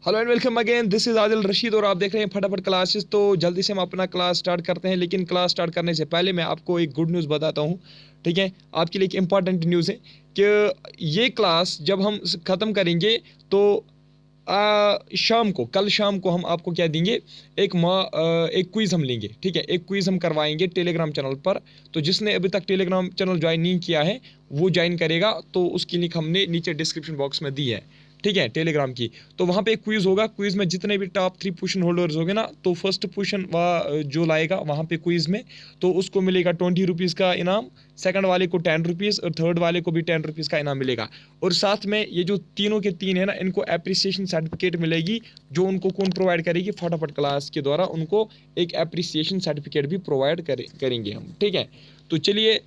Hello and welcome again, this is Adil Rashid और आप देख रहे हैं फटाफट क्लासेस। तो जल्दी से हम अपना क्लास स्टार्ट करते हैं, लेकिन क्लास स्टार्ट करने से पहले मैं आपको एक गुड न्यूज़ बताता हूँ। ठीक है, आपके लिए एक इम्पॉर्टेंट न्यूज़ है कि ये क्लास जब हम ख़त्म करेंगे तो शाम को, कल शाम को हम आपको क्या देंगे, एक क्विज़ हम लेंगे। ठीक है, एक क्विज़ हम करवाएंगे टेलीग्राम चैनल पर। तो जिसने अभी तक टेलीग्राम चैनल ज्वाइन नहीं किया है वो ज्वाइन करेगा, तो उसकी लिंक हमने नीचे डिस्क्रिप्शन बॉक्स में दी है। ठीक है, टेलीग्राम की। तो वहाँ पे एक क्विज़ होगा, क्विज़ में जितने भी टॉप 3 पोजीशन होल्डर्स होंगे ना, तो फर्स्ट पोजीशन जो लाएगा वहाँ पे क्विज़ में, तो उसको मिलेगा 20 रुपीज़ का इनाम। सेकंड वाले को 10 रुपीज़ और थर्ड वाले को भी 10 रुपीज़ का इनाम मिलेगा। और साथ में ये जो तीनों के तीन है ना, इनको एप्रिसिएशन सर्टिफिकेट मिलेगी, जो उनको कौन प्रोवाइड करेगी, फटाफट क्लास के द्वारा उनको एक एप्रिसिएशन सर्टिफिकेट भी प्रोवाइड करेंगे हम। ठीक है, तो चलिए,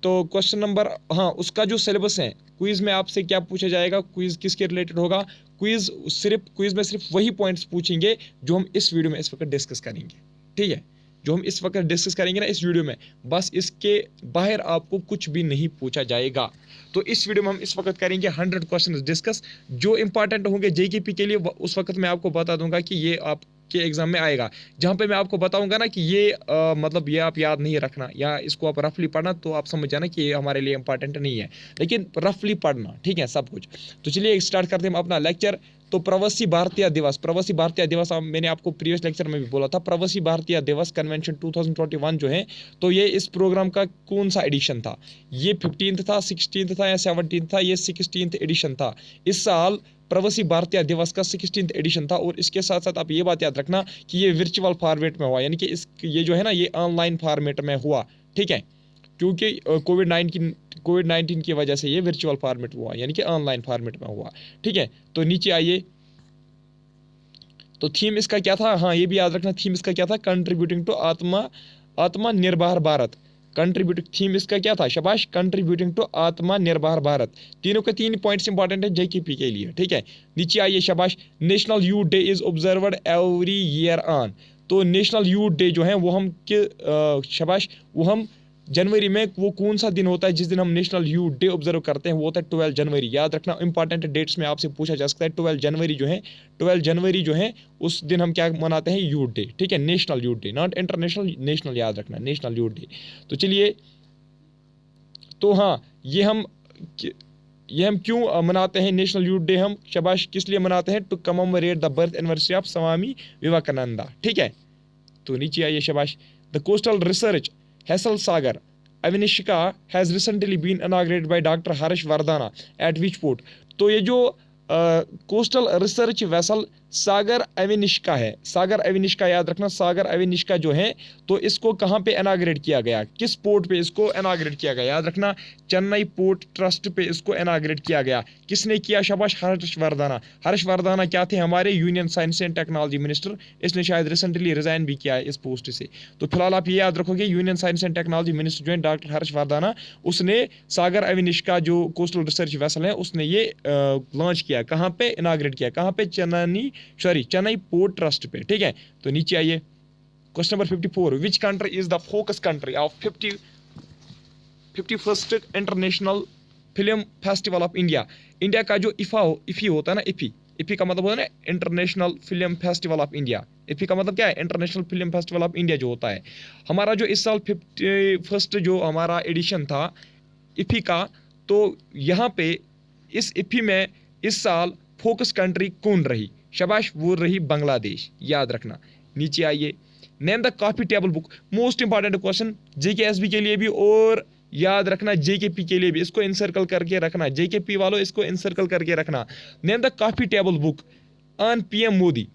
तो क्वेश्चन नंबर, हाँ, उसका जो सिलेबस है, क्विज में आपसे क्या पूछा जाएगा, क्विज किसके रिलेटेड होगा। क्विज में सिर्फ वही पॉइंट्स पूछेंगे जो हम इस वीडियो में इस वक्त डिस्कस करेंगे। ठीक है, जो हम इस वक्त डिस्कस करेंगे ना इस वीडियो में, बस इसके बाहर आपको कुछ भी नहीं पूछा जाएगा। तो इस वीडियो में हम इस वक्त करेंगे 100 क्वेश्चन डिस्कस, जो इंपॉर्टेंट होंगे जेकेपी के लिए। उस वक्त मैं आपको बता दूंगा कि ये आप के एग्जाम में आएगा, जहां पे मैं आपको बताऊंगा ना कि ये मतलब ये आप याद नहीं रखना या इसको आप रफली पढ़ना, तो आप समझ जाना कि ये हमारे लिए इंपॉर्टेंट नहीं है, लेकिन रफली पढ़ना। ठीक है, सब कुछ। तो चलिए स्टार्ट करते हैं अपना लेक्चर। तो प्रवासी भारतीय दिवस, मैंने आपको प्रीवियस लेक्चर में भी बोला था, प्रवासी भारतीय दिवस कन्वेंशन 2021 जो है, तो ये इस प्रोग्राम का कौन सा एडिशन था। ये 15th था, 16th था या 17th था, ये 16th एडिशन था। इस साल प्रवासी भारतीय दिवस का 16th एडिशन था। और इसके साथ साथ आप ये बात याद रखना कि ये वर्चुअल फॉर्मेट में हुआ, यानी कि ये जो है ना, ये ऑनलाइन फॉर्मेट में हुआ। ठीक है, क्योंकि कोविड 19 की वजह से ये वर्चुअल फॉर्मेट हुआ, यानी कि ऑनलाइन फॉर्मेट में हुआ। ठीक है, तो नीचे आइए। तो थीम इसका क्या था, हाँ ये भी याद रखना, थीम इसका क्या था, कंट्रीब्यूटिंग टू आत्मनिर्भर भारत। कंट्रीब्यूटिंग थीम इसका क्या था, शाबाश, कंट्रीब्यूटिंग टू आत्मनिर्भर भारत। तीनों के तीन पॉइंट्स इंपॉर्टेंट है जेकेपी के लिए। ठीक है, नीचे आइए, शाबाश। National youth day is observed every year on. तो नेशनल यूथ डे जो है वो हम शाबाश, वो हम जनवरी में, वो कौन सा दिन होता है जिस दिन हम नेशनल यूथ डे ऑब्जर्व करते हैं, वो होता है 12 जनवरी। याद रखना, इंपॉर्टेंट डेट्स में आपसे पूछा जा सकता है। 12 जनवरी जो है, 12 जनवरी जो है, उस दिन हम क्या मनाते हैं, यूथ डे। ठीक है, national youth day, not international, national, याद रखना, नेशनल यूथ डे। तो चलिए, तो हाँ, ये हम क्यों मनाते हैं नेशनल यूथ डे, हम शाबाश किस लिए मनाते हैं, to commemorate the birth anniversary of Swami Vivekananda. ठीक है, तो नीचे आइए, शाबाश। The coastal research vessel Sagar Anveshika has recently been inaugurated by doctor Harsh Vardhana at which port. तो ये जो coastal research vessel Sagar Anveshika है, सागर अविनिशिका, याद रखना, सागर अविनिशिका जो है, तो इसको कहाँ पे इनॉग्रेट किया गया, किस पोर्ट पे इसको इनॉग्रेट किया गया, याद रखना, चेन्नई पोर्ट ट्रस्ट पे इसको इनॉग्रेट किया गया। किसने किया, शाबाश, हर्षवर्धना। हर्षवर्धना क्या थे, हमारे union science and technology minister. इसने शायद रिसेंटली रिजाइन भी किया है इस पोस्ट से। तो फिलहाल आप ये याद रखोगे, union science and technology minister जो है डॉक्टर हर्षवर्धना, उसने सागर अविनिशिका जो कोस्टल रिसर्च वेसल है, उसने ये लॉन्च किया, कहाँ पे इनॉग्रेट किया, कहाँ पे, चेन्नई पोर्ट ट्रस्ट पे। ठीक है, तो नीचे आइए, question number 54, which country is the focus country of 51st international film festival of India. India का जो इफी होता है ना, इफी का मतलब होता है ना, international film festival of India. IFFI का मतलब क्या है, international film festival of India जो होता है हमारा, जो इस साल 51st जो हमारा एडिशन था इफी का, तो यहाँ पे इस इफी में इस साल फोकस कंट्री कौन रही, शाबाश, वो रही बांग्लादेश, याद रखना। नीचे आइए, name the coffee table book, most important question JKSB के लिए भी और याद रखना जेकेपी के लिए भी, इसको इनसर्कल करके रखना, जेकेपी वालों इसको इनसर्कल करके रखना। Name the coffee table book on PM Modi.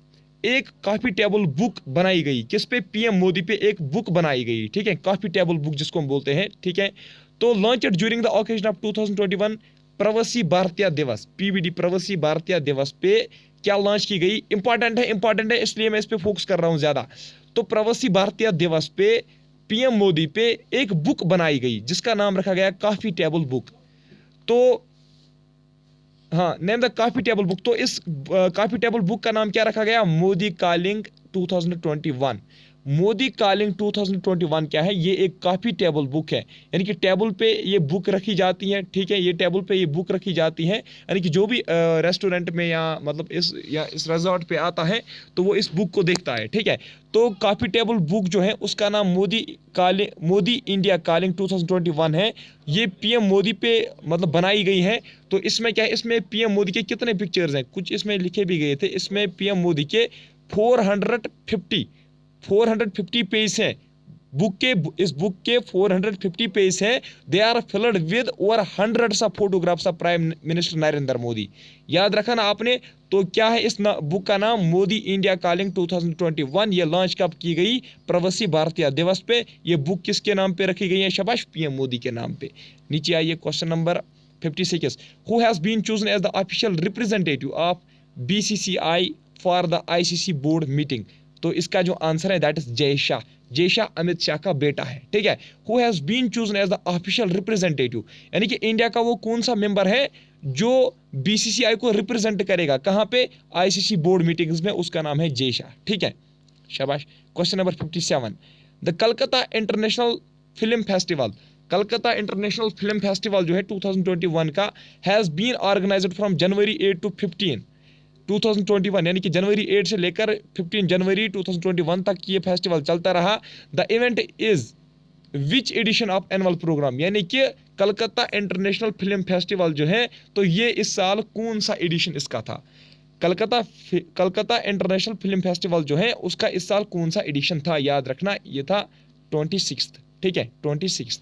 एक कॉफी टेबल बुक बनाई गई, किस पे, पीएम मोदी पे एक बुक बनाई गई। ठीक है, कॉफी टेबल बुक जिसको हम बोलते हैं। ठीक है, तो launched during the occasion of 2021 प्रवासी भारतीय दिवस, पीवीडी, प्रवासी भारतीय दिवस पे क्या लॉन्च की गई, इंपॉर्टेंट है इसलिए मैं इस पे फोकस कर रहा हूं ज्यादा। तो प्रवासी भारतीय दिवस पे पीएम मोदी पे एक बुक बनाई गई जिसका नाम रखा गया कॉफी टेबल बुक। तो हाँ, name the coffee table book. तो इस कॉफी टेबल बुक का नाम क्या रखा गया, मोदी कॉलिंग 2021। मोदी कॉलिंग 2021 क्या है, ये एक काफ़ी टेबल बुक है, यानी कि टेबल पे ये बुक रखी जाती है, ठीक है, ये टेबल पे ये बुक रखी जाती है, यानी कि जो भी रेस्टोरेंट में या मतलब इस रिजॉर्ट पे आता है तो वो इस बुक को देखता है, ठीक है। तो काफ़ी टेबल बुक जो है उसका नाम मोदी इंडिया कॉलिंग 2021 है। ये पीएम मोदी पे मतलब बनाई गई है। तो इसमें क्या है, इसमें पीएम मोदी के कितने पिक्चर्स हैं, कुछ इसमें लिखे भी गए थे। इसमें पीएम मोदी के 450 पेज हैं इस बुक के 450 पेज हैं। They are filled with over hundreds of photographs of prime minister Narendra Modi. याद रखा ना आपने। तो क्या है इस बुक का नाम, मोदी इंडिया कॉलिंग 2021। ये लॉन्च कब की गई, प्रवासी भारतीय दिवस पे। ये बुक किसके नाम पे रखी गई है, शाबाश, पीएम मोदी के नाम पे। नीचे आइए question number 56। Who has been chosen as the official representative of BCCI for the ICC board meeting. तो इसका जो आंसर है दैट इज जय शाह। जय शाह अमित शाह का बेटा है, ठीक है। Who has been chosen as the official representative, यानी कि इंडिया का वो कौन सा मेंबर है जो बीसीसीआई को रिप्रेजेंट करेगा, कहां पे, आईसीसी बोर्ड मीटिंग्स में। उसका नाम है जय शाह, ठीक है, शाबाश। Question number 57। The Calcutta international film festival, Calcutta international film festival जो है 2021 का, has been organised from January 8 to 15 2021, यानी कि जनवरी 8 से लेकर 15 जनवरी 2021 तक ये फेस्टिवल चलता रहा। The event is which edition of annual programme, यानी कि कलकत्ता इंटरनेशनल फिल्म फेस्टिवल जो है तो ये इस साल कौन सा एडिशन इसका था। कलकत्ता इंटरनेशनल फिल्म फेस्टिवल जो है उसका इस साल कौन सा एडिशन था, याद रखना ये था 26, ठीक है, 26।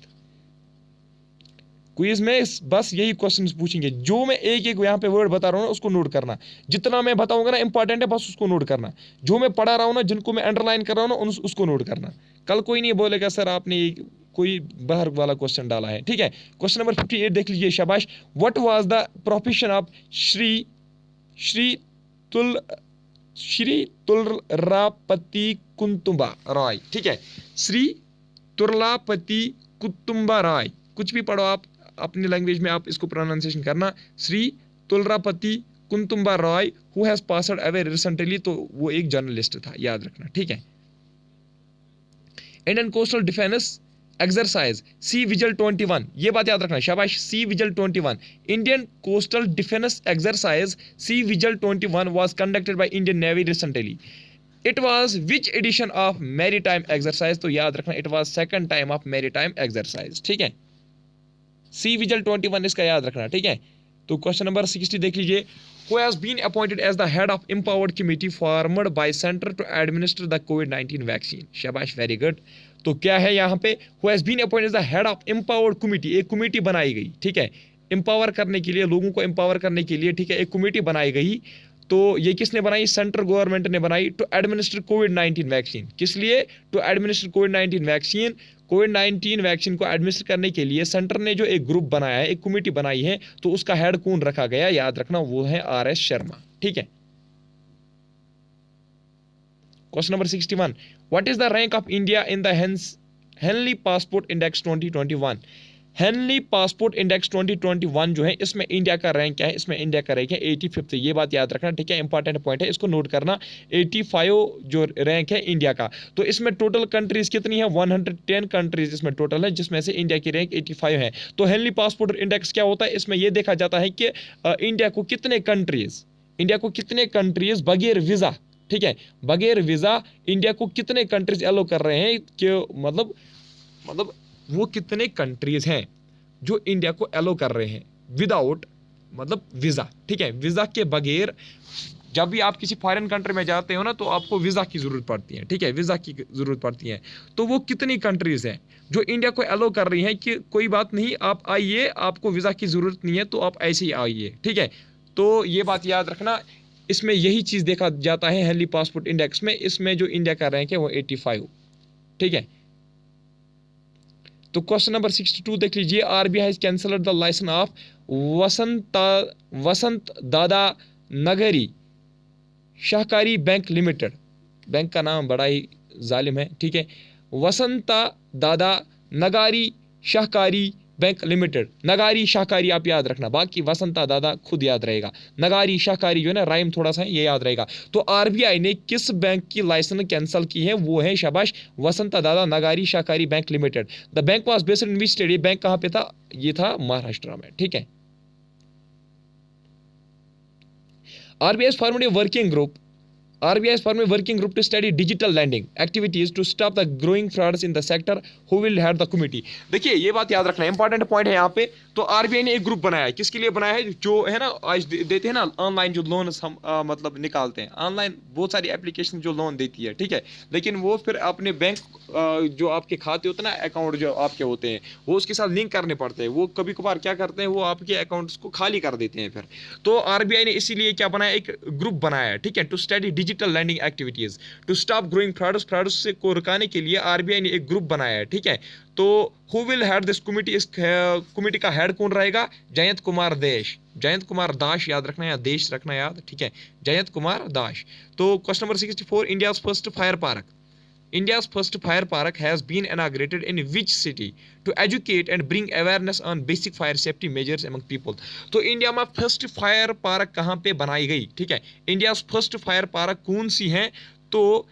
क्विज में बस यही क्वेश्चन पूछेंगे। जो मैं एक यहाँ पे वर्ड बता रहा हूँ ना उसको नोट करना, जितना मैं बताऊंगा ना इंपॉर्टेंट है बस उसको नोट करना। जो मैं पढ़ा रहा हूँ ना, जिनको मैं अंडरलाइन कर रहा हूँ ना उसको नोट करना। कल कोई नहीं बोलेगा सर आपने कोई बाहर वाला क्वेश्चन डाला है, ठीक है। क्वेश्चन नंबर 58 देख लीजिए, शाबाश। What was the profession of Shri Tulrapati Kuntumba Rai, ठीक है, श्री तुर्लापति कुतुंबा राय। कुछ भी पढ़ो आप अपनी लैंग्वेज में, आप इसको प्रोनाउंसिएशन करना। Shri Tulrapati Kuntumba Roy who has passed away recently, तो वो एक जर्नलिस्ट था, याद रखना, ठीक है। Indian coastal defence exercise sea vigil 21, ये बात याद रखना, शाबाश, sea vigil 21। Indian coastal defence exercise sea vigil 21 was conducted by Indian navy recently. It was which edition of maritime exercise, तो याद रखना it was second time of maritime exercise, ठीक है। सी विजिल 21 इसका याद रखना, ठीक है। तो क्वेश्चन नंबर 60 देख लीजिए। Who has been appointed as the head of empowered committee formed by center to administer the COVID-19 vaccine? शाबाश, वेरी गुड। तो क्या है यहाँ पे, Who has been appointed as the head of empowered committee, एक committee बनाई गई, ठीक है, एम्पावर करने के लिए, लोगों को एम्पावर करने के लिए, ठीक है, एक कमेटी बनाई गई। तो ये किसने बनाई, सेंट्रल गवर्नमेंट ने बनाई, टू एडमिनिस्टर कोविड-19 वैक्सीन। किस लिए, टू एडमिनिस्टर कोविड-19 वैक्सीन। कोविड-19 वैक्सीन को एडमिनिस्टर करने के लिए सेंटर ने जो एक ग्रुप बनाया है, एक कमेटी बनाई है, तो उसका हेड कौन रखा गया, याद रखना वो है RS शर्मा, ठीक है। Question number 61। What is the rank of India in the Henley passport index 2021। Henley passport index 2021 जो है इसमें इंडिया का रैंक क्या है, इसमें इंडिया का रैंक है 85th, ये बात याद रखना, ठीक है, इंपॉर्टेंट पॉइंट है, इसको नोट करना। 85 जो रैंक है इंडिया का। तो इसमें टोटल कंट्रीज कितनी है, 110 कंट्रीज इसमें टोटल है, जिसमें से इंडिया की रैंक 85 है। तो हेनली पासपोर्ट इंडेक्स क्या होता है, इसमें यह देखा जाता है कि इंडिया को कितने कंट्रीज बगैर वीजा, ठीक है, बगैर वीजा इंडिया को कितने कंट्रीज एलो कर रहे हैं, कि मतलब वो कितने कंट्रीज हैं जो इंडिया को एलो कर रहे हैं विदाउट मतलब वीजा, ठीक है, वीजा के बगैर। जब भी आप किसी फॉरेन कंट्री में जाते हो ना तो आपको वीजा की जरूरत पड़ती है, ठीक है, वीजा की जरूरत पड़ती है। तो वो कितनी कंट्रीज हैं जो इंडिया को एलो कर रही हैं कि कोई बात नहीं, आप आइए, आपको वीजा की जरूरत नहीं है, तो आप ऐसे ही आइए, ठीक है। तो ये बात याद रखना, इसमें यही चीज देखा जाता है हेनली पासपोर्ट इंडेक्स में। इसमें जो इंडिया का रैंक है वो 85, ठीक है। तो क्वेश्चन नंबर 62 देख लीजिए। RBI has cancelled the licence of Vasant Dada Nagari सहकारी बैंक लिमिटेड। बैंक का नाम बड़ा ही जालिम है, ठीक है, वसंत दादा नगारी सहकारी बैंक लिमिटेड। नगारी शाकाहारी आप याद रखना, बाकी वसंता दादा खुद याद रहेगा। नगारी शाकाहारी जो है ना, राइम थोड़ा सा है, ये याद रहेगा। तो आरबीआई ने किस बैंक की लाइसेंस कैंसिल की है, वो है शाबाश वसंता दादा नगारी शाकाहारी bank limited. The bank was based in which state, ये बैंक कहां पे था, ये था महाराष्ट्र में, ठीक है। RBI is formed a working group. RBI is formed a working group to study digital lending activities to stop the growing frauds in the sector. Who will head the committee? देखिए ये बात याद रखना, इंपॉर्टेंट पॉइंट है यहाँ पे। तो RBI ने एक ग्रुप बनाया है, किसके लिए बनाया है, जो है ना आज देते हैं ना ऑनलाइन जो लोन हम मतलब निकालते हैं ऑनलाइन, बहुत सारी एप्लीकेशन जो लोन देती है, ठीक है। लेकिन वो फिर अपने बैंक जो आपके खाते होते हैं ना, अकाउंट जो आपके होते हैं, वो उसके साथ लिंक करने पड़ते हैं। वो कभी कभार क्या करते हैं, वो आपके अकाउंट्स को खाली कर देते हैं फिर। तो आरबीआई ने इसीलिए क्या बनाया, एक ग्रुप बनाया है, ठीक है, to study digital landing activities to stop growing frauds से को रुकाने के लिए आरबीआई ने एक ग्रुप बनाया है, ठीक है। तो who will head this committee, इस कमिटी का हेड कौन रहेगा, जयंत कुमार देश, जयंत कुमार दास याद रखना, या देश रखना याद, ठीक है, जयंत कुमार दास। तो question number 64, India's first fire park, India's first fire park has been inaugurated in which city to educate and bring awareness on basic fire safety measures among people? तो इंडिया में फर्स्ट फायर पार्क कहाँ पे बनाई गई, ठीक है, India first fire park कौन सी है। तो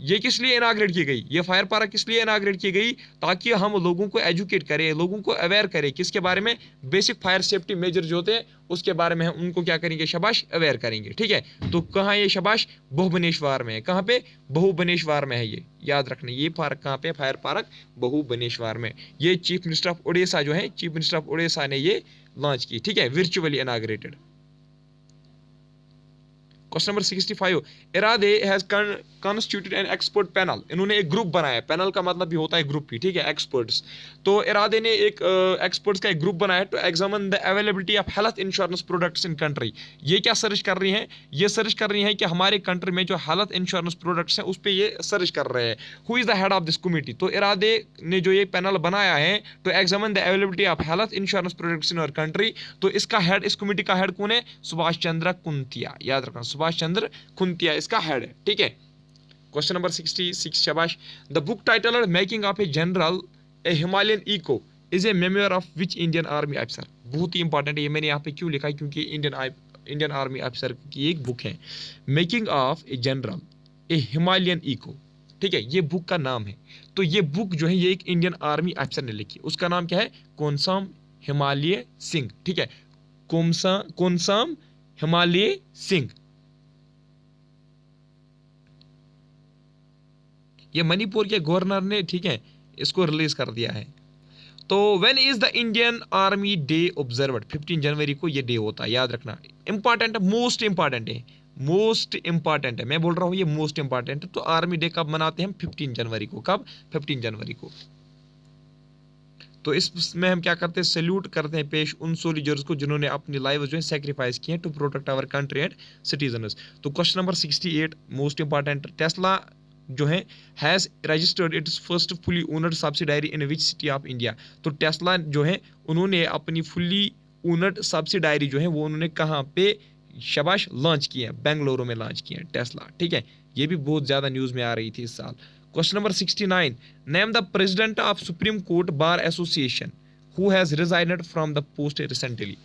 ये किस लिए इनाग्रेट की गई, ये फायर पार्क किस लिए इनाग्रेट की गई, ताकि हम लोगों को एजुकेट करें, लोगों को अवेयर करें, किसके बारे में, बेसिक फायर सेफ्टी मेजर जो होते हैं उसके बारे में हम उनको क्या करेंगे, शाबाश अवेयर करेंगे, ठीक है। तो कहाँ ये शाबाश, बहुबनेश्वर में है, कहाँ पे, बहुबनेश्वर में है, ये याद रखना, ये पार्क कहाँ पे, फायर पार्क बहुबनेश्वर में। ये चीफ मिनिस्टर ऑफ उड़ीसा जो है, चीफ मिनिस्टर ऑफ उड़ीसा ने ये लॉन्च की, ठीक है, वर्चुअली इनाग्रेटेड। क्वेश्चन नंबर 65, इरादे has constituted an expert panel, इन्होंने एक ग्रुप बनाया, पैनल का मतलब भी होता है ग्रुप ही, ठीक है, एक्सपर्ट्स। तो इरादे ने एक एक्सपर्ट्स का एक ग्रुप बनाया to examine the availability of health insurance products in country. ये क्या सर्च कर रही हैं, ये सर्च कर रही हैं कि हमारे कंट्री में जो हेल्थ इंश्योरेंस प्रोडक्ट्स हैं उस पर ये सर्च कर रहे हैं। Who is the head of this committee, तो इरादे ने जो ये पैनल बनाया है to examine the availability of health insurance products in our country, तो इसका हेड, इस कमिटी का हेड कौन है, सुभाष चंद्र कुंतिया, याद रखना, सुभाष चंद्र कुंतिया इसका हेड है, ठीक है। क्वेश्चन नंबर 66, शाबाश। The book title making of a general a Himalayan echo is a memoir of which Indian army officer, बहुत ही इंपॉर्टेंट है ये, मैंने यहाँ पे क्यों लिखा है, क्योंकि इंडियन आर्मी ऑफिसर की एक बुक है, making of a general a Himalayan echo, ठीक है, ये बुक का नाम है। तो ये बुक जो है ये एक इंडियन आर्मी ऑफिसर ने लिखी, उसका नाम क्या है, कोनसाम हिमालय सिंह, ठीक है, कोनसाम हिमालय सिंह। ये मणिपुर के गवर्नर ने, ठीक है, इसको रिलीज कर दिया है। तो when is the Indian army day observed, 15 जनवरी को ये डे होता है, याद रखना, इंपॉर्टेंट है, मोस्ट इंपॉर्टेंट है, मोस्ट इंपॉर्टेंट है, मैं बोल रहा हूँ ये मोस्ट इंपॉर्टेंट है। तो आर्मी डे कब मनाते हैं हम, 15 जनवरी को, कब, 15 जनवरी को। तो इसमें हम क्या करते हैं, सैल्यूट करते हैं पेश उन सोल्जर्स को जिन्होंने अपनी लाइफ जो है सेक्रीफाइस किए to protect our country and citizens. तो question number 68, most important, Tesla जो है has registered its first fully owned subsidiary in which city of India. तो टेस्ला जो है उन्होंने अपनी फुली ओनर्ड सब्सिडायरी जो है वो उन्होंने कहाँ पे, शाबाश, लॉन्च किए हैं, बेंगलुरु में लॉन्च किए हैं टेस्ला, ठीक है, ये भी बहुत ज़्यादा न्यूज़ में आ रही थी इस साल। Question number 69, name the president of supreme court bar association who has resigned from the post recently.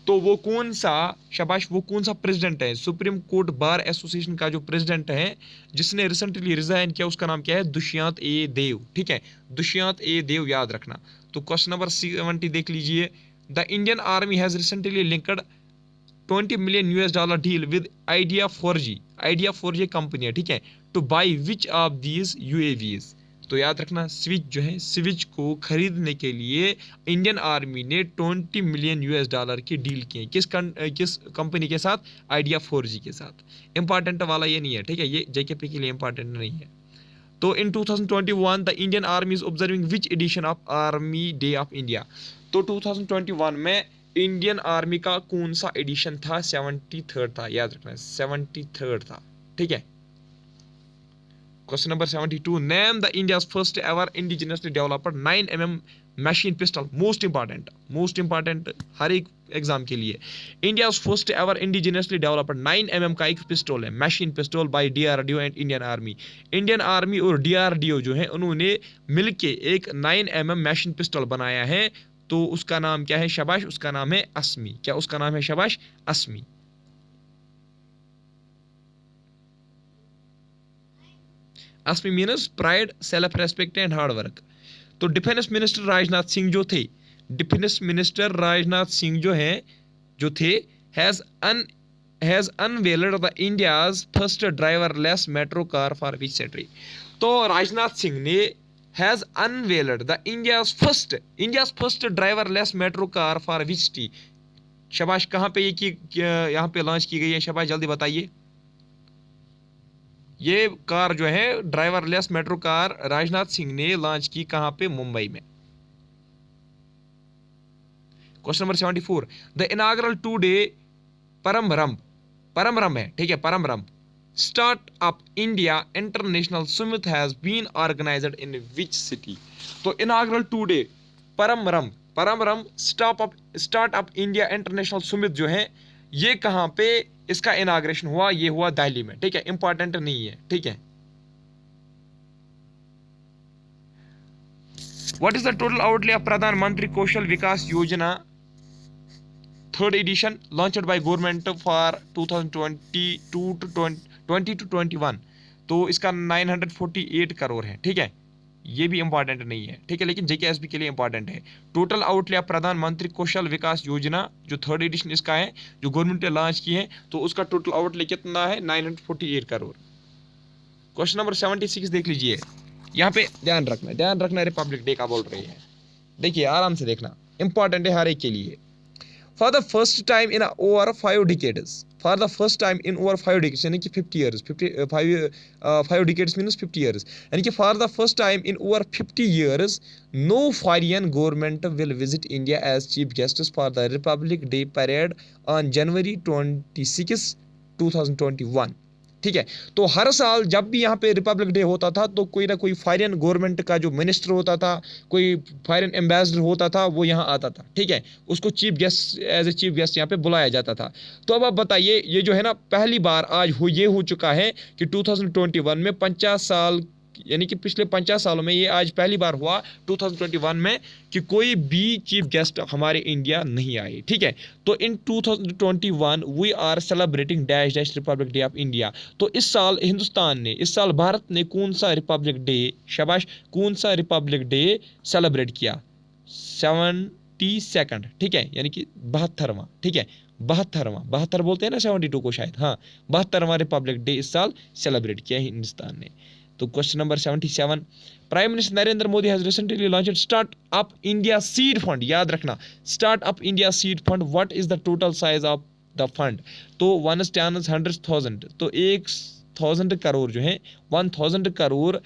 तो वो कौन सा, शाबाश, वो कौन सा प्रेसिडेंट है, सुप्रीम कोर्ट बार एसोसिएशन का जो प्रेसिडेंट है जिसने रिसेंटली रिजाइन किया, उसका नाम क्या है, दुष्यंत ए देव, ठीक है, दुष्यंत ए देव, याद रखना। तो क्वेश्चन नंबर 70 देख लीजिए, the Indian army has recently linked $20 million deal with idea 4G company है, ठीक है, two by which of these UAVs। तो याद रखना, स्विच जो है, स्विच को खरीदने के लिए इंडियन आर्मी ने $20 million की डील की है, किस कंपनी के साथ, आइडिया 4G के साथ। इंपॉर्टेंट वाला ये नहीं है, ठीक है, ये JKP के लिए इंपॉर्टेंट नहीं है। तो in 2021 the Indian army is observing which edition of army day of India. तो 2021 में इंडियन आर्मी का कौन सा एडिशन था, 73rd था, याद रखना, 73rd था, ठीक है। Question number 72, name the India's first ever indigenously developed 9mm machine pistol, most important हर एक एग्जाम के लिए। India first ever indigenously developed 9 mm का एक पिस्टल है, machine pistol by DRDO and Indian army. Indian army और DRDO जो है उन्होंने मिलके एक 9 mm मशीन पिस्टल बनाया है। तो उसका नाम क्या है शाबाश, उसका नाम है अस्मी। क्या उसका नाम है शाबाश? Asmi. Asmi means pride, self respect and hard work. तो डिफेंस मिनिस्टर राजनाथ सिंह जो थे, डिफेंस मिनिस्टर राजनाथ सिंह जो थे has unveiled the India's first driverless metro car for which city. तो राजनाथ सिंह ने has unveiled the India's first driverless metro car for which city. शाबाश, कहाँ पे यहाँ पे लॉन्च की गई है शाबाश, जल्दी बताइए। ये कार जो है driverless metro car Rajnath Singh ने लॉन्च की कहां पे? मुंबई में। Question number 74, the inaugural 2-day Prarambh है, ठीक है, Prarambh start up India international summit has been organised in which city. तो inaugural 2-day Prarambh start up India international summit जो है ये कहां पे इसका इनाग्रेशन हुआ? ये हुआ दिल्ली में, ठीक है, इंपॉर्टेंट नहीं है, ठीक है। What is the total outlay of प्रधानमंत्री कौशल विकास योजना 3rd edition launched by government for 2020 to 21? तो इसका 948 करोड़ है, ठीक है, ये भी इंपॉर्टेंट नहीं है, ठीक है, लेकिन जेकेएसबी के लिए इंपॉर्टेंट है। टोटल आउटले ऑफ प्रधानमंत्री कौशल विकास योजना जो 3rd edition इसका है, जो गवर्नमेंट ने लॉन्च की है, तो उसका टोटल आउटले कितना है? 948 करोड़। क्वेश्चन नंबर 76 देख लीजिए, यहाँ पे ध्यान रखना रिपब्लिक डे का बोल रही है, देखिए आराम से देखना, इंपॉर्टेंट है हर एक के लिए। For the first time in over 5 decades, यानी कि 50 years, 5 decades means 50 years, यानी कि for the first time in over 50 years, no foreign government will visit India as chief guests for the Republic Day parade on January 26, 2021। ठीक है, तो हर साल जब भी यहाँ पे रिपब्लिक डे होता था तो कोई ना कोई फॉरेन गवर्नमेंट का जो मिनिस्टर होता था, कोई फॉरेन एम्बेसडर होता था, वो यहाँ आता था, ठीक है, उसको chief guest as a chief guest यहाँ पे बुलाया जाता था। तो अब आप बताइए, ये जो है ना पहली बार आज ये हो चुका है कि 2021 में 50 साल, यानी कि पिछले 50 सालों में ये आज पहली बार हुआ 2021 में कि कोई भी चीफ गेस्ट हमारे इंडिया नहीं आए, ठीक है। तो in 2021 we are celebrating dash dash republic day of India. तो इस साल हिंदुस्तान ने, इस साल भारत ने कौन सा रिपब्लिक डे, शाबाश, कौन सा रिपब्लिक डे सेलिब्रेट किया? 72nd, ठीक है, यानी कि 72वां, ठीक है, 72 बोलते हैं ना 72 को शायद, हाँ, 72वां रिपब्लिक डे इस साल सेलिब्रेट किया हिंदुस्तान ने। तो question number 77, prime minister Narendra Modi has recently launched start up India seed fund. याद रखना, start up India seed fund, what is the total size of the fund? तो 100,000, तो 1000 करोड़ जो है, 1000 करोड़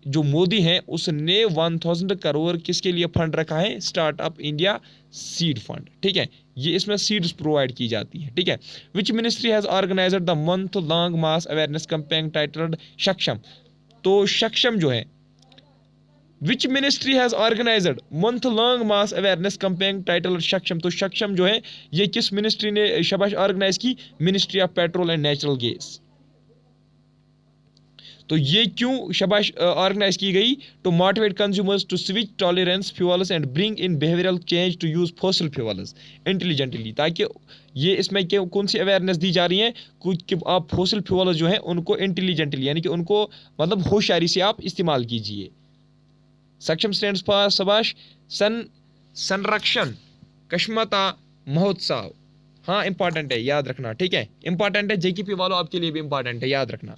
जो मोदी हैं उसने 1000 करोड़ किसके लिए फंड रखा है? Start up India seed fund, ठीक है, ये इसमें सीड्स प्रोवाइड की जाती है, ठीक है। Which ministry has organised the month long mass awareness campaign titled Saksham. तो सक्षम जो है, which ministry has organised month long mass awareness campaign title Saksham. तो सक्षम जो है ये किस मिनिस्ट्री ने शाबाश ऑर्गेनाइज की? Ministry of petrol and natural gas. तो ये क्यों शाबाश ऑर्गेनाइज की गई? To motivate consumers to switch tolerance fuels and bring in behavioural change to use fossil fuels intelligently. ताकि ये इसमें कौन सी अवेयरनेस दी जा रही है कि आप फॉसिल फ्यूल्स जो है उनको इंटेलिजेंटली, यानी कि उनको मतलब होशियारी से आप इस्तेमाल कीजिए। सक्षम स्टैंड्स फॉर शाबाश संरक्षण कश्मता महोत्सव। हाँ इंपॉर्टेंट है, याद रखना, ठीक है, इंपॉर्टेंट है, जेकेपी वालों आपके लिए भी इंपॉर्टेंट है, याद रखना।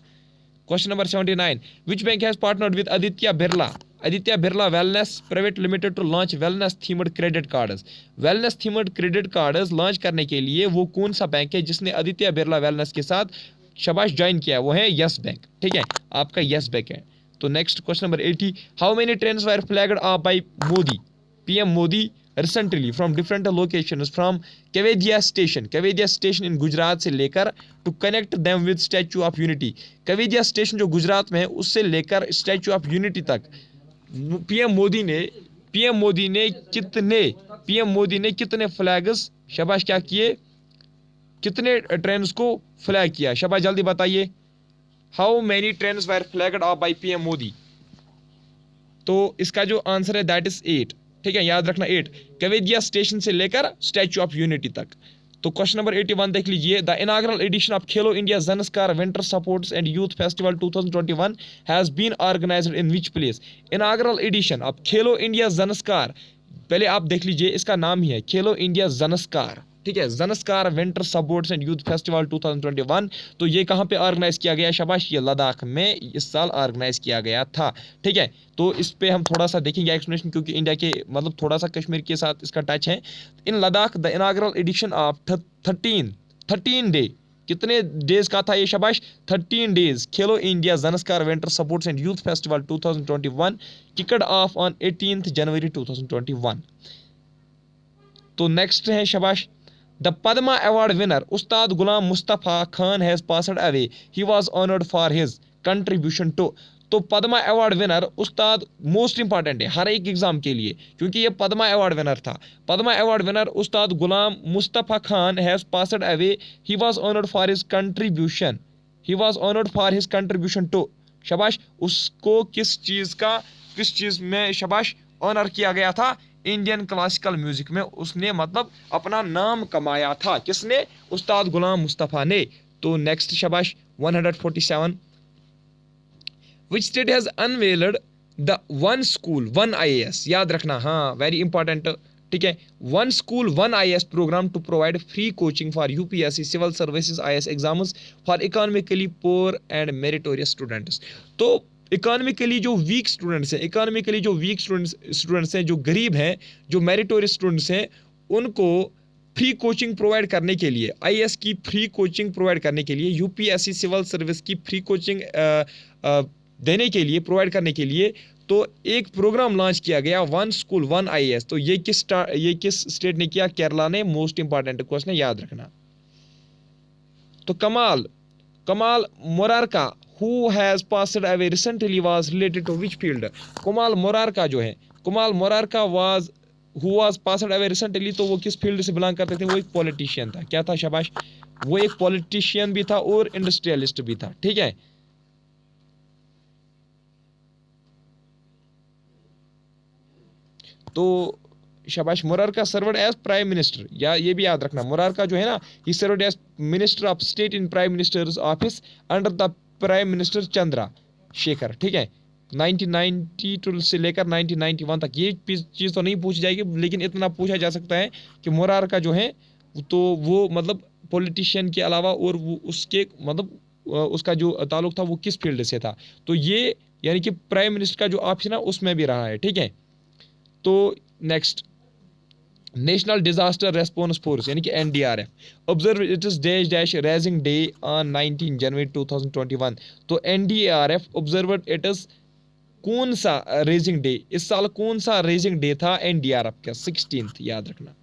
Question number 79, which bank has partnered with Aditya Birla Wellness Private Limited to launch wellness themed credit cards? Wellness themed credit cards launch करने के लिए वो कौन सा बैंक है जिसने आदित्य बिरला वेलनेस के साथ शाबाश ज्वाइन किया? वो है यस बैंक, ठीक है, आपका यस बैंक है। तो next question number 80, how many trains were flagged up by Modi, PM Modi recently from different locations from Kevadia station in Gujarat से लेकर to connect them with Statue of Unity। Kevadia station जो गुजरात में है उससे लेकर Statue of Unity तक PM Modi ने PM Modi ने कितने फ्लैग्स शाबाश क्या किए, कितने ट्रेन्स को फ्लैग किया, शाबाश जल्दी बताइए। How many trains were flagged of by PM Modi. तो इसका जो आंसर है दैट इज 8। ठीक है, याद रखना 8, कवेदिया स्टेशन से लेकर स्टैच्यू ऑफ यूनिटी तक। तो क्वेश्चन नंबर 81 देख लीजिए। The inaugural edition of Khelo India Zanskar winter sports and youth festival 2021 has been organised in which place. Inaugural edition of Khelo India Zanskar, पहले आप देख लीजिए इसका नाम ही है खेलो इंडिया ज़नस्कार। ठीक है, Zanskar winter sports and youth festival 2021। तो ये कहाँ पे ऑर्गेनाइज किया गया, शाबाश, ये लद्दाख में इस साल ऑर्गेनाइज किया गया था। ठीक है, तो इस पे हम थोड़ा सा देखेंगे एक्सप्लेनेशन, क्योंकि इंडिया के मतलब थोड़ा सा कश्मीर के साथ इसका टच है। In Ladakh the inaugural edition of 13 day, कितने डेज का था ये, शाबाश 13 days Khelo India Zanskar winter sports and youth festival 2021 kicked off on 18 January 2021। तो नेक्स्ट है शाबाश, the Padma award winner Ustad Ghulam Mustafa Khan has passed away, he was honoured for his contribution to. तो Padma award winner Ustad, most important है हर एक एग्जाम के लिए, क्योंकि ये पद्मा अवार्ड विनर था। Padma award winner Ustad Ghulam Mustafa Khan has passed away, he was honoured for his contribution, he was honoured for his contribution to. शाबाश, उसको किस चीज़ में शाबाश ऑनर किया गया था, इंडियन क्लासिकल म्यूजिक में उसने मतलब अपना नाम कमाया था। किसने, उस्ताद गुलाम मुस्तफ़ा ने। तो नेक्स्ट शाबाश 147, which state has unveiled the one school one IAS। याद रखना, हाँ वेरी इंपॉर्टेंट। ठीक है, one school one IAS programme to provide free coaching for UPSC civil services IAS exams for economically poor and meritorious students. तो economically जो weak students हैं, जो गरीब हैं, जो मेरिटोरियस स्टूडेंट्स हैं, उनको फ्री कोचिंग प्रोवाइड करने के लिए, IAS की फ्री कोचिंग प्रोवाइड करने के लिए, UPSC सिविल सर्विस की फ्री कोचिंग देने के लिए, प्रोवाइड करने के लिए, तो एक प्रोग्राम लॉन्च किया गया, वन स्कूल वन IAS। तो ये किस स्टेट ने किया, केरला ने। मोस्ट इंपॉर्टेंट क्वेश्चन है, याद रखना। तो कमाल Morarka who has passed away recently was related to which field। Kumal Morarka जो है, Kumal Morarka was who was passed away recently, तो वो किस फील्ड से बिलोंग करते थे, वो एक पॉलिटिशियन था। क्या था, शाबाश, वो एक पॉलिटिशियन भी था और इंडस्ट्रियलिस्ट भी था। ठीक है, तो शाबाश, Murarka served as prime minister, या ये भी याद रखना, मुरारका जो है ना, he served as minister of state in prime minister's office under the prime minister Chandra Shekhar. ठीक है, 1992 से लेकर 1991 तक। ये चीज़ तो नहीं पूछी जाएगी, लेकिन इतना पूछा जा सकता है कि मुरारका जो है तो वो मतलब पॉलिटिशियन के अलावा और वो उसके मतलब उसका जो ताल्लुक था वो किस फील्ड से था, तो ये यानी कि प्राइम मिनिस्टर का जो ऑफिस ना उसमें भी रहा है। ठीक है, तो next, national disaster response force यानी कि NDRF observe it is dash raising day on 19 जनवरी 2021। तो NDRF ऑब्जर्व इट इज कौन सा रेजिंग डे, इस साल कौन सा रेजिंग डे था NDRF का, 16th, याद रखना,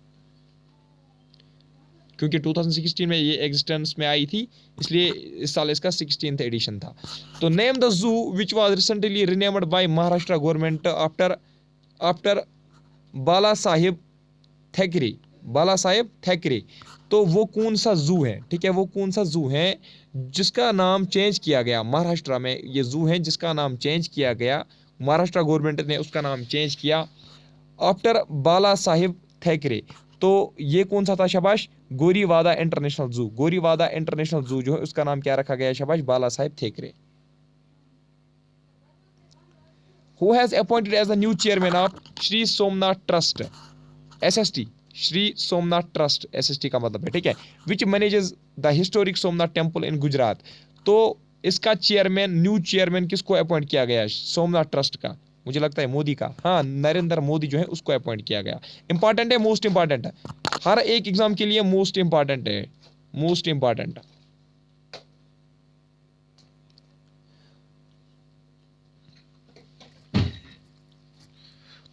क्योंकि 2016 में ये एग्जिस्टेंस में आई थी, इसलिए इस साल इसका 16th एडिशन था। तो name the zoo which was recently renamed by Maharashtra government after Bala Saheb Thackeray. तो वो कौन सा जू है, ठीक है, वो कौन सा जू है जिसका नाम चेंज किया गया, महाराष्ट्र में ये जू है जिसका नाम चेंज किया गया, महाराष्ट्र गवर्नमेंट ने उसका नाम चेंज किया आफ्टर बाला साहेब थैकरे। तो ये कौन सा था, शाबाश, गोरीवादा इंटरनेशनल जू। गोरीवादा इंटरनेशनल जू जो है उसका नाम क्या रखा गया, शाबाश, बाला Saheb थैकरे। Who has appointed as the new chairman of Shri Somnath Trust SST, Shri Somnath trust, SST का मतलब है, ठीक है, which manages the historic Somnath temple in Gujarat. तो इसका चेयरमैन, न्यू चेयरमैन किसको अपॉइंट किया गया, सोमनाथ ट्रस्ट का, मुझे लगता है मोदी का, हाँ नरेंद्र मोदी जो है उसको अपॉइंट किया गया। इंपॉर्टेंट है, मोस्ट इंपॉर्टेंट है, हर एक एग्जाम के लिए मोस्ट इंपॉर्टेंट है, मोस्ट इंपॉर्टेंट।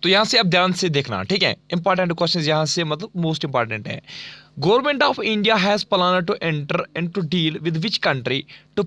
तो यहां से अब ध्यान से देखना, ठीक है, इंपॉर्टेंट क्वेश्चन यहां से मतलब मोस्ट इंपॉर्टेंट है। Government of India has plan to enter and to deal with which country to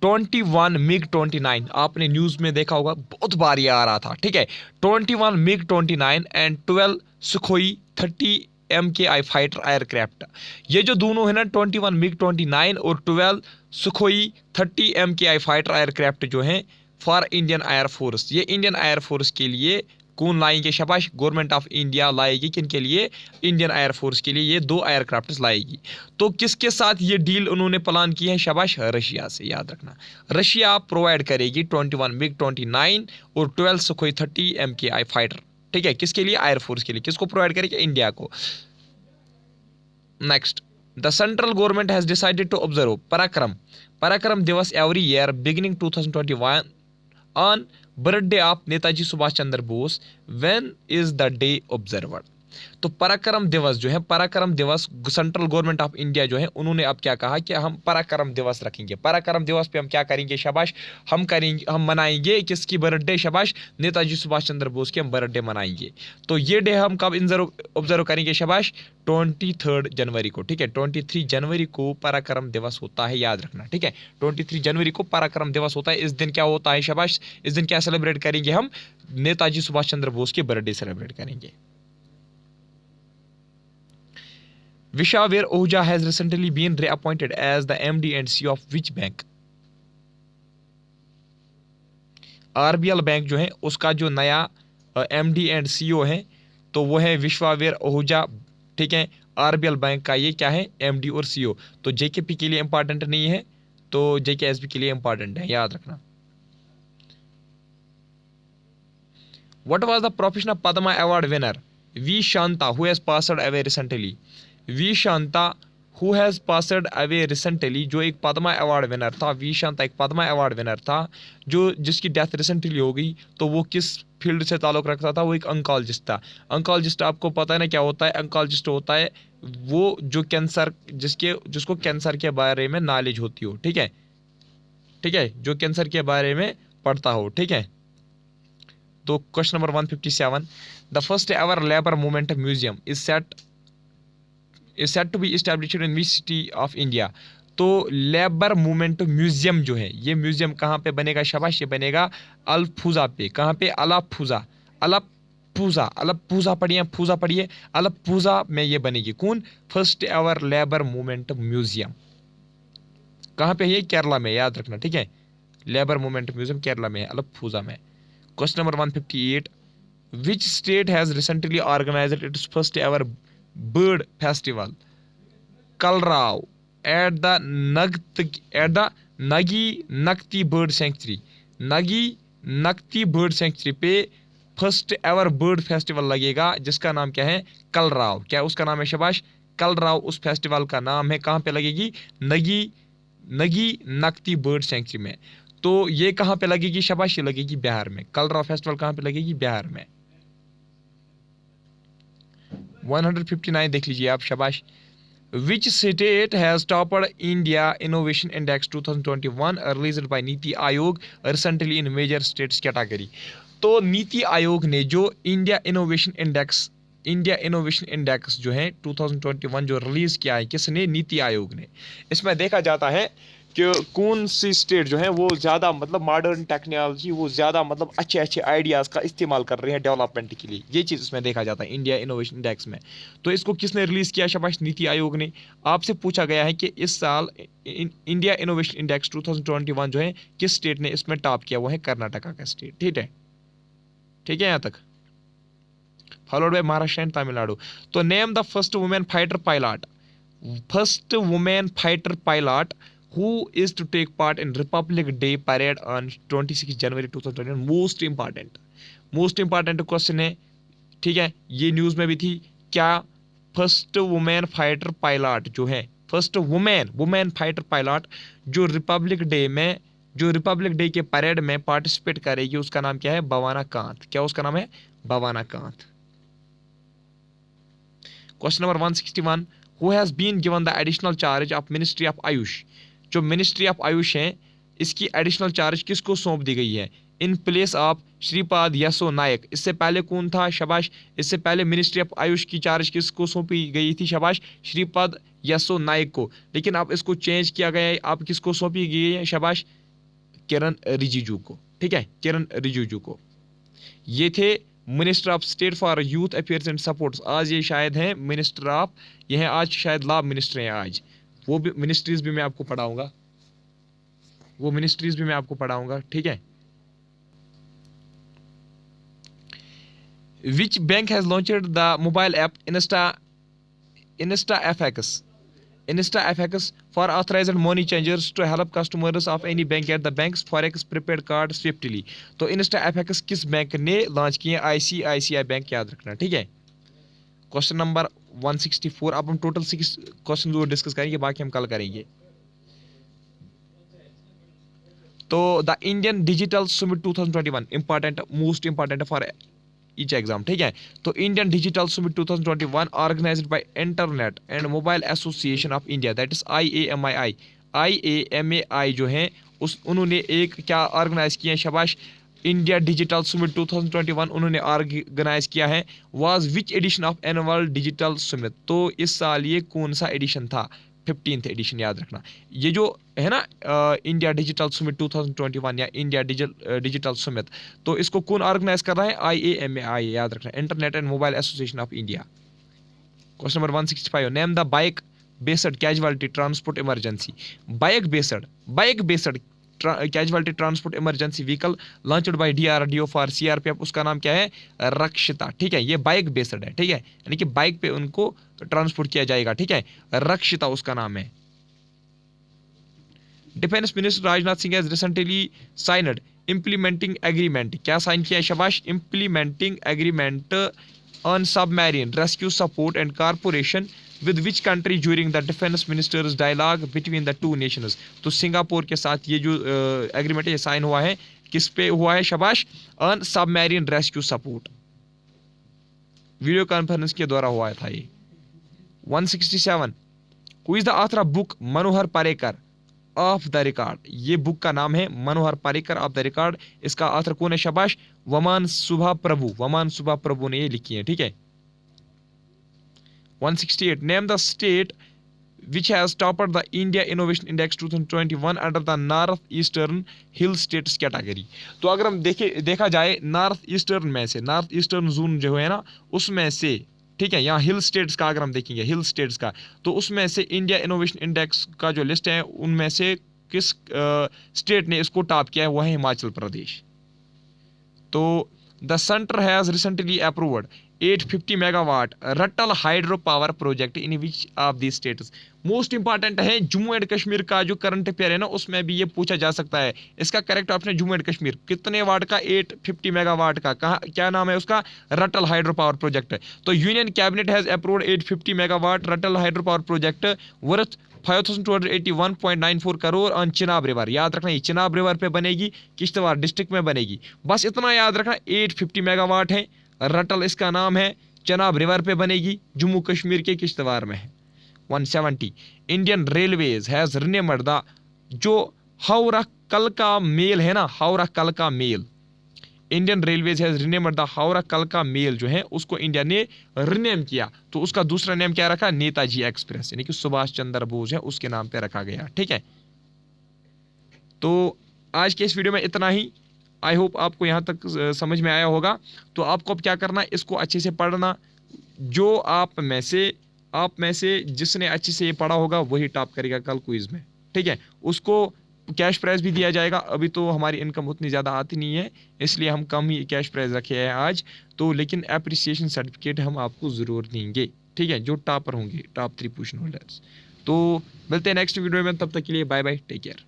21 MiG 29, आपने न्यूज में देखा होगा, बहुत बार ये आ रहा था, ठीक है। 21 MiG 29 and 12 Sukhoi 30 MKI fighter aircraft, ये जो दोनों है ना 21 मिग 29 और 12 सुखोई 30 MKI फाइटर एयरक्राफ्ट जो हैं फॉर इंडियन एयर फोर्स, ये इंडियन एयर फोर्स के लिए कौन लाएंगे? शाबाश, गवर्नमेंट ऑफ इंडिया लाएगी। किन के लिए? इंडियन एयर फोर्स के लिए ये 2 एयरक्राफ्ट लाएगी। तो किसके साथ ये डील उन्होंने प्लान की है? शाबाश, रशिया से, याद रखना। रशिया प्रोवाइड करेगी 21 मिग 29 और 12 सुखोई 30 MKI फाइटर, ठीक है। किसके लिए? एयर फोर्स के लिए। किसको प्रोवाइड करेगी? इंडिया को। Next, the central government has decided to observe Parakram Diwas every year beginning 2021 on birthday of Netaji Subhash Chandra Bose. When is the day observed? तो पराक्रम दिवस जो है, पराक्रम दिवस सेंट्रल गवर्नमेंट ऑफ इंडिया जो है उन्होंने अब क्या कहा कि हम पराक्रम दिवस रखेंगे। पराक्रम दिवस पे हम क्या करेंगे? शाबाश, हम मनाएंगे किसकी बर्थडे? शाबाश, नेताजी सुभाष चंद्र बोस की हम बर्थडे मनाएंगे। तो ये डे हम कब ऑब्जर्व करेंगे? शाबाश, 23 जनवरी को, ठीक है। 23 जनवरी को पराक्रम दिवस होता है, याद रखना, ठीक है। 23 जनवरी को पराक्रम दिवस होता है। इस दिन क्या होता है? शाबाश, इस दिन क्या सेलिब्रेट करेंगे हम? नेताजी सुभाष चंद्र बोस की बर्थडे सेलिब्रेट करेंगे। Vishavir Ohuja has recently been reappointed as the MD and CEO of which bank? RBL bank जो है उसका जो नया MD एंड CEO है तो वो है विश्वावीर ओहुजा, ठीक है। RBL बैंक का ये क्या है? MD और CEO। तो JKP के लिए इंपॉर्टेंट नहीं है, तो JKSB के लिए इंपॉर्टेंट है, याद रखना। What was the professional Padma Award winner V Shanta who has passed away recently? V Shanta who has passed away recently, जो एक पद्मा अवार्ड विनर था। वी शांता एक पद्मा अवार्ड विनर था जो जिसकी डेथ रिसेंटली हो गई। तो वो किस फील्ड से ताल्लुक़ रखता था? वो एक अंकोलॉजिस्ट था। अंकोलॉजिस्ट आपको पता है ना क्या होता है? अंकोलॉजिस्ट होता है वो जो कैंसर जिसको कैंसर के बारे में नॉलेज होती हो, ठीक है, ठीक है, जो कैंसर के बारे में पढ़ता हो, ठीक है। तो question number 157, the first ever labour movement museum is said to be established in which city of India? तो लेबर मूवमेंट म्यूजियम जो है, ये म्यूजियम कहाँ पे बनेगा? शाबाश, ये बनेगा अल्फूजा पे। कहाँ पे? अलाफूजा, अलाफूजा पढ़िए, फूजा पढ़िए, अलाफूजा में ये बनेगी। कौन? First ever labour movement museum. कहाँ पे है? केरला में, याद रखना, ठीक है। लेबर मूवमेंट म्यूजियम केरला में है, अलाफूजा में। Question number 158, which state has recently organised its first ever bird festival Kalrao at the Nagi Nakti bird sanctuary? Nagi Nakti bird sanctuary पे फर्स्ट एवर बर्ड फेस्टिवल लगेगा जिसका नाम क्या है? कलराव। क्या उसका नाम है? शाबाश, कलराव उस फेस्टिवल का नाम है। कहाँ पे लगेगी? नगी नकती बर्ड सेंचुरी में। तो ये कहाँ पे लगेगी? शाबाश, ये लगेगी बिहार में। कलराव फेस्टिवल कहाँ पे लगेगी? बिहार में। 159 देख लीजिए आप, शाबाश। Which state has topped India innovation index 2021 released by NITI Aayog recently in major states category? तो नीति आयोग ने जो इंडिया इनोवेशन इंडेक्स जो है 2021 जो रिलीज किया है, किसने? नीति आयोग ने। इसमें देखा जाता है कि कौन सी स्टेट जो है वो ज़्यादा मतलब मॉडर्न टेक्नोलॉजी, वो ज़्यादा मतलब अच्छे आइडियाज़ का इस्तेमाल कर रहे हैं डेवलपमेंट के लिए। ये चीज़ इसमें देखा जाता है इंडिया इनोवेशन इंडेक्स में। तो इसको किसने रिलीज़ किया? शाबाश, नीति आयोग ने। आपसे पूछा गया है कि इस साल इंडिया इनोवेशन इंडेक्स 2021 जो है किस स्टेट ने इसमें टॉप किया? वो है कर्नाटका का स्टेट, ठीक है, ठीक है यहाँ तक। Followed by Maharashtra and Tamil Nadu. तो name the first women fighter pilot who is to take part in Republic Day parade on 26 January 2021? Most important question है, ठीक है। ये न्यूज़ में भी थी क्या? फर्स्ट वुमेन फाइटर पायलट जो है, फर्स्ट वुमेन फाइटर पायलट जो रिपब्लिक डे के परेड में पार्टिसिपेट करेगी, उसका नाम क्या है? भवाना कांत। क्या उसका नाम है? Bhawana Kanth. Question number 161, who has been given the additional charge of ministry of AYUSH? जो मिनिस्ट्री ऑफ आयुष है इसकी एडिशनल चार्ज किसको सौंप दी गई है? इन प्लेस ऑफ श्रीपाद यसो नायक। इससे पहले कौन था? शाबाश, इससे पहले मिनिस्ट्री ऑफ आयुष की चार्ज किसको सौंपी गई थी? शाबाश, श्रीपाद यसो नायक को। लेकिन अब इसको चेंज किया गया है, अब किसको सौंपी गई है? शाबाश, किरण रिजिजू को, ठीक है, किरण रिजिजू को। ये थे minister of state for youth affairs and supports. आज ये शायद हैं मिनिस्टर ऑफ, ये हैं आज शायद लॉ मिनिस्टर हैं आज। वो भी मिनिस्ट्रीज भी मैं आपको पढ़ाऊंगा, वो मिनिस्ट्रीज भी मैं आपको पढ़ाऊंगा, ठीक है। Which bank has launched the mobile app InstaFX for authorized money changers to help customers of any bank at the bank's forex prepaid card swiftly। तो InstaFX किस बैंक ने लॉन्च किए? ICICI बैंक, याद रखना, ठीक है। Question number 164। अब हम टोटल 6 क्वेश्चन डिस्कस करेंगे, बाकी हम कल करेंगे। तो the Indian digital summit 2021 important, most important for each exam, ठीक है। तो Indian digital summit 2021 organised by internet and mobile association of India, that is IAMAI जो है उस उन्होंने एक क्या ऑर्गेनाइज किया है, शाबाश। इंडिया डिजिटल समिट 2021 उन्होंने ऑर्गेनाइज किया है। Was which edition of annual digital summit? तो इस साल ये कौन सा एडिशन था? 15th एडिशन, याद रखना। ये जो है ना इंडिया डिजिटल समिट 2021 या इंडिया डिजिटल समिट, तो इसको कौन ऑर्गेनाइज कर रहा है? IAMAI, याद रखना, internet and mobile association of India. Question number 165। Name the bike based casualty transport emergency. Bike based casualty transport emergency vehicle launched by DRDO for CRPF, उसका नाम क्या है? रक्षिता, ठीक है। ये बाइक बेस्ड है, ठीक है, यानी कि बाइक पे उनको ट्रांसपोर्ट किया जाएगा, ठीक है। रक्षिता उसका नाम है। Defence minister Rajnath Singh has recently signed implementing agreement, क्या साइन किया है? शाबाश, implementing agreement on submarine rescue support and corporation with which country during the defence ministers dialogue between the two nations. तो सिंगापुर के साथ ये जो एग्रीमेंट ये साइन हुआ है, किस पे हुआ है? शाबाश, on submarine rescue support, video conference के द्वारा हुआ था ये। 167। Who is the author of book Manohar Parrikar of the record? ये बुक का नाम है मनोहर पारेकर ऑफ द रिकॉर्ड। इसका ऑथर कौन है? शाबाश, वमान सुभा प्रभु ने ये लिखी है, ठीक है। 168। Name the state which has topped the India Innovation Index 2021 under the North Eastern Hill States category। तो अगर हम देखा जाए नॉर्थ ईस्टर्न में से, नॉर्थ ईस्टर्न जोन जो है ना उसमें से, ठीक है, यहाँ हिल स्टेट्स का अगर हम देखेंगे, हिल स्टेट्स का, तो उसमें से इंडिया इनोवेशन इंडेक्स का जो लिस्ट है उनमें से किस स्टेट ने इसको टॉप किया है? वो है हिमाचल प्रदेश। तो the centre has recently approved 850 megawatt Ratle hydro power project in which of the states? Most important है जम्मू एंड कश्मीर का जो करंट अफेयर है ना, उसमें भी ये पूछा जा सकता है। इसका करेक्ट ऑप्शन है जम्मू एंड कश्मीर। कितने वाट का? 850 मेगावाट का। कहा क्या नाम है उसका? रटल हाइड्रो पावर प्रोजेक्ट है। तो union cabinet has approved 850 megawatt Ratle hydro power project worth 5281.94 crore on Chenab river. याद रखना, ये चिनाब रिवर पे बनेगी, किश्तवाड़ डिस्ट्रिक्ट में बनेगी। बस इतना याद रखना, 850 मेगावाट है, रटल इसका नाम है, चिनाब रिवर पे बनेगी, जम्मू कश्मीर के किश्तवाड़ में है। 170। Indian railways has renamed the, जो हावड़ा कलका मेल है ना, हावड़ा कलका mail, Indian railways has renamed the Howrah कलका मेल जो है उसको इंडिया ने रिनेम किया। तो उसका दूसरा नेम क्या रखा? नेताजी एक्सप्रेस, यानी कि सुभाष चंद्र बोस है उसके नाम पे रखा गया, ठीक है। तो आज के इस वीडियो में इतना ही। आई होप आपको यहाँ तक समझ में आया होगा। तो आपको अब क्या करना है, इसको अच्छे से पढ़ना। जो आप में से जिसने अच्छे से ये पढ़ा होगा वही टॉप करेगा कल क्विज में, ठीक है। उसको कैश प्राइज भी दिया जाएगा। अभी तो हमारी इनकम उतनी ज़्यादा आती नहीं है, इसलिए हम कम ही कैश प्राइज रखे हैं आज तो, लेकिन अप्रिसिएशन सर्टिफिकेट हम आपको ज़रूर देंगे, ठीक है, जो टॉपर होंगे, टॉप 3 पोजीशन होल्डर्स। तो मिलते हैं नेक्स्ट वीडियो में, तब तक के लिए बाय बाय, टेक केयर।